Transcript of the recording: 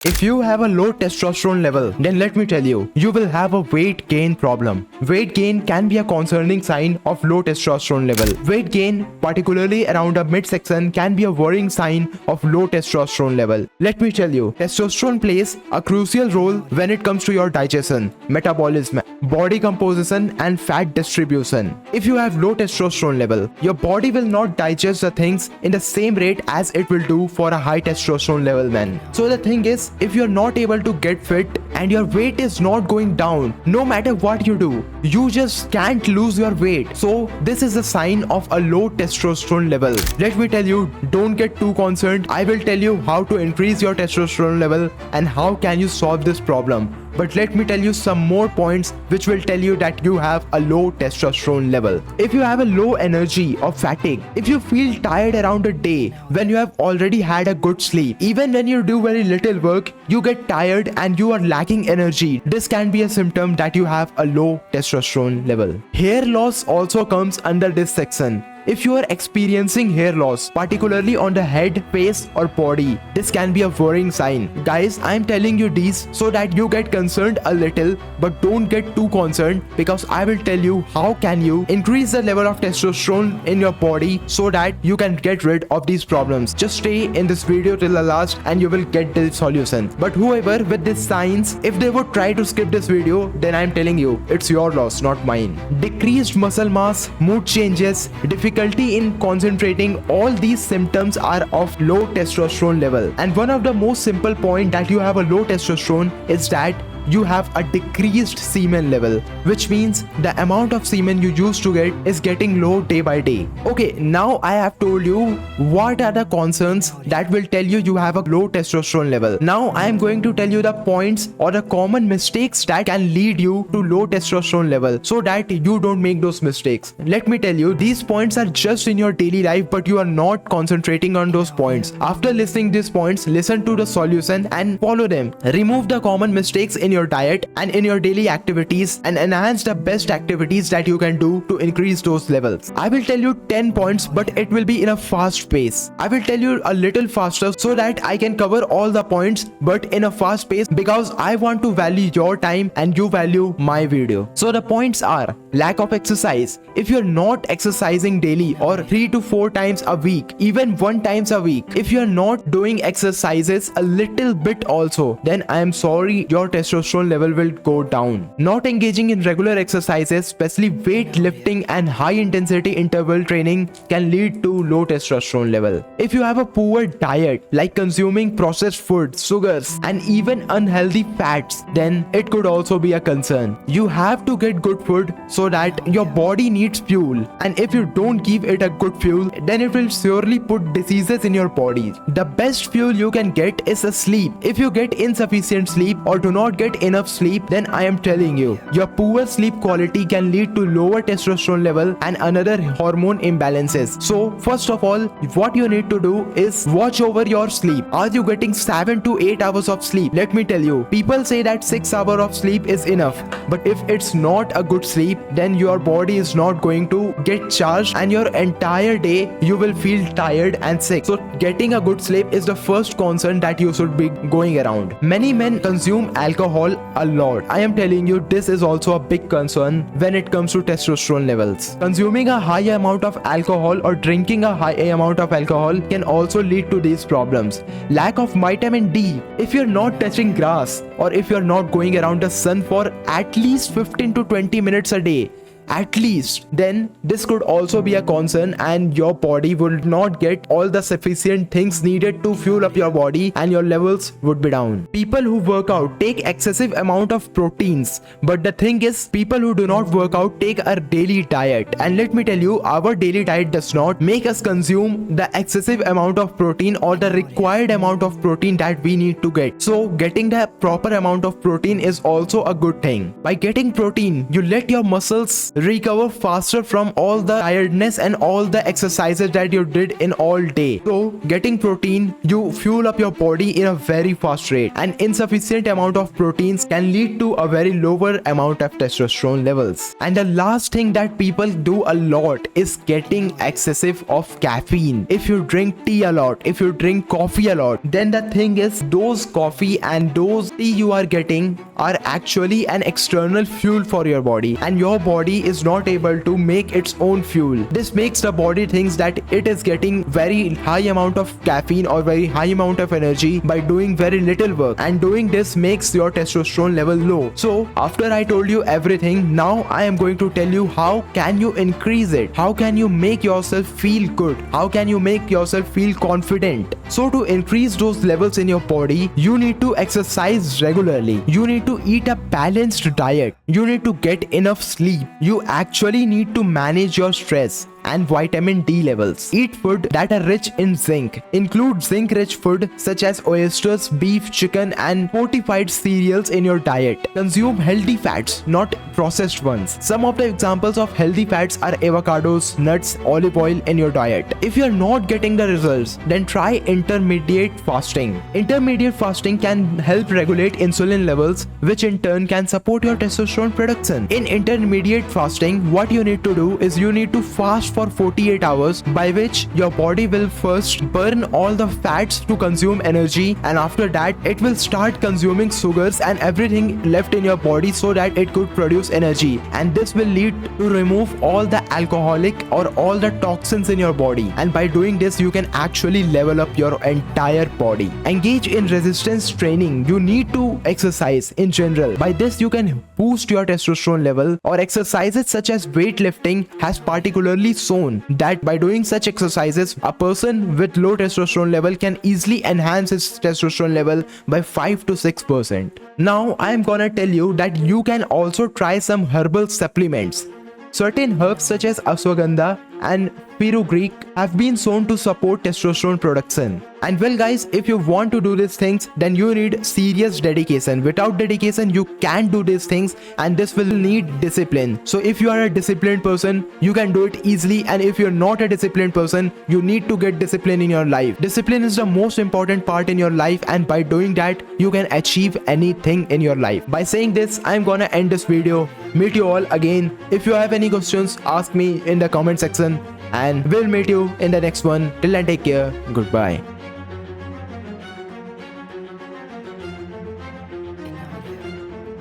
If you have a low testosterone level, then let me tell you, you will have a weight gain problem. Weight gain can be a concerning sign of low testosterone level. Weight gain, particularly around the midsection, can be a worrying sign of low testosterone level. Let me tell you, testosterone plays a crucial role when it comes to your digestion, metabolism, body composition and fat distribution. If you have low testosterone level, your body will not digest the things in the same rate as it will do for a high testosterone level man. So the thing is, if you're not able to get fit and your weight is not going down, no matter what you do, you just can't lose your weight. So this is a sign of a low testosterone level. Let me tell you, don't get too concerned. I will tell you how to increase your testosterone level and how can you solve this problem. But let me tell you some more points which will tell you that you have a low testosterone level. If you have a low energy or fatigue, if you feel tired around a day when you have already had a good sleep, even when you do very little work, you get tired and you are lacking energy, this can be a symptom that you have a low testosterone level. Hair loss also comes under this section. If you are experiencing hair loss, particularly on the head, face or body, this can be a worrying sign. Guys, I am telling you these so that you get concerned a little, but don't get too concerned, because I will tell you how can you increase the level of testosterone in your body so that you can get rid of these problems. Just stay in this video till the last and you will get the solution. But whoever with these signs, if they would try to skip this video, then I am telling you, it's your loss, not mine. Decreased muscle mass, mood changes, difficulty in concentrating, all these symptoms are of low testosterone level. And one of the most simple point that you have a low testosterone is that you have a decreased semen level, which means the amount of semen you used to get is getting low day by day. Okay, now I have told you what are the concerns that will tell you you have a low testosterone level. Now I am going to tell you the points or the common mistakes that can lead you to low testosterone level so that you don't make those mistakes. Let me tell you, these points are just in your daily life, but you are not concentrating on those points. After listening these points, listen to the solution and follow them. Remove the common mistakes in your diet and in your daily activities and enhance the best activities that you can do to increase those levels. I will tell you 10 points, but it will be in a fast pace. I will tell you a little faster so that I can cover all the points, but in a fast pace, because I want to value your time and you value my video. So the points are lack of exercise. If you're not exercising daily or 3 to 4 times a week, even 1 times a week, if you're not doing exercises a little bit also, then I am sorry, your testosterone level will go down. Not engaging in regular exercises, especially weightlifting and high intensity interval training, can lead to low testosterone level. If you have a poor diet, like consuming processed food, sugars and even unhealthy fats, then it could also be a concern. You have to get good food so that your body needs fuel, and if you don't give it a good fuel, then it will surely put diseases in your body. The best fuel you can get is a sleep. If you get insufficient sleep or do not get enough sleep, then I am telling you, your poor sleep quality can lead to lower testosterone level and another hormone imbalances. So first of all, what you need to do is watch over your sleep. Are you getting 7 to 8 hours of sleep? Let me tell you, people say that 6 hours of sleep is enough, but if it's not a good sleep, then your body is not going to get charged and your entire day you will feel tired and sick. So getting a good sleep is the first concern that you should be going around. Many men consume alcohol a lot. I am telling you, this is also a big concern when it comes to testosterone levels. Consuming a high amount of alcohol or drinking a high amount of alcohol can also lead to these problems. Lack of vitamin D. If you're not touching grass or if you're not going around the sun for at least 15 to 20 minutes a day, at least, then this could also be a concern and your body will not get all the sufficient things needed to fuel up your body and your levels would be down. People who work out take excessive amount of proteins, but the thing is, people who do not work out take a daily diet, and let me tell you, our daily diet does not make us consume the excessive amount of protein or the required amount of protein that we need to get. So getting the proper amount of protein is also a good thing. By getting protein, you let your muscles recover faster from all the tiredness and all the exercises that you did in all day. So getting protein, you fuel up your body in a very fast rate, and insufficient amount of proteins can lead to a very lower amount of testosterone levels. And the last thing that people do a lot is getting excessive of caffeine. If you drink tea a lot, if you drink coffee a lot, then the thing is those coffee and those tea you are getting are actually an external fuel for your body, and your body is not able to make its own fuel. This makes the body thinks that it is getting very high amount of caffeine or very high amount of energy by doing very little work, and doing this makes your testosterone level low. So after I told you everything, now I am going to tell you how can you increase it, how can you make yourself feel good, how can you make yourself feel confident. So to increase those levels in your body, you need to exercise regularly, you need to eat a balanced diet, you need to get enough sleep, you actually need to manage your stress and vitamin D levels. Eat food that are rich in zinc. Include zinc-rich food such as oysters, beef, chicken, and fortified cereals in your diet. Consume healthy fats, not processed ones. Some of the examples of healthy fats are avocados, nuts, olive oil in your diet. If you are not getting the results, then try intermediate fasting. Intermediate fasting can help regulate insulin levels, which in turn can support your testosterone production. In intermediate fasting, what you need to do is you need to fast for 48 hours, by which your body will first burn all the fats to consume energy, and after that it will start consuming sugars and everything left in your body so that it could produce energy, and this will lead to remove all the alcoholic or all the toxins in your body, and by doing this you can actually level up your entire body. Engage in resistance training. You need to exercise in general. By this you can boost your testosterone level, or exercises such as weightlifting has particularly shown that by doing such exercises, a person with low testosterone level can easily enhance his testosterone level by 5 to 6%. Now I am gonna tell you that you can also try some herbal supplements. Certain herbs such as ashwagandha and fenugreek have been shown to support testosterone production. And well guys, if you want to do these things, then you need serious dedication. Without dedication you can't do these things, and this will need discipline. So if you are a disciplined person, you can do it easily, and if you're not a disciplined person, you need to get discipline in your life. Discipline is the most important part in your life, and by doing that you can achieve anything in your life. By saying this, I'm gonna end this video. Meet you all again. If you have any questions, ask me in the comment section, and we'll meet you in the next one. Till then, take care. Goodbye.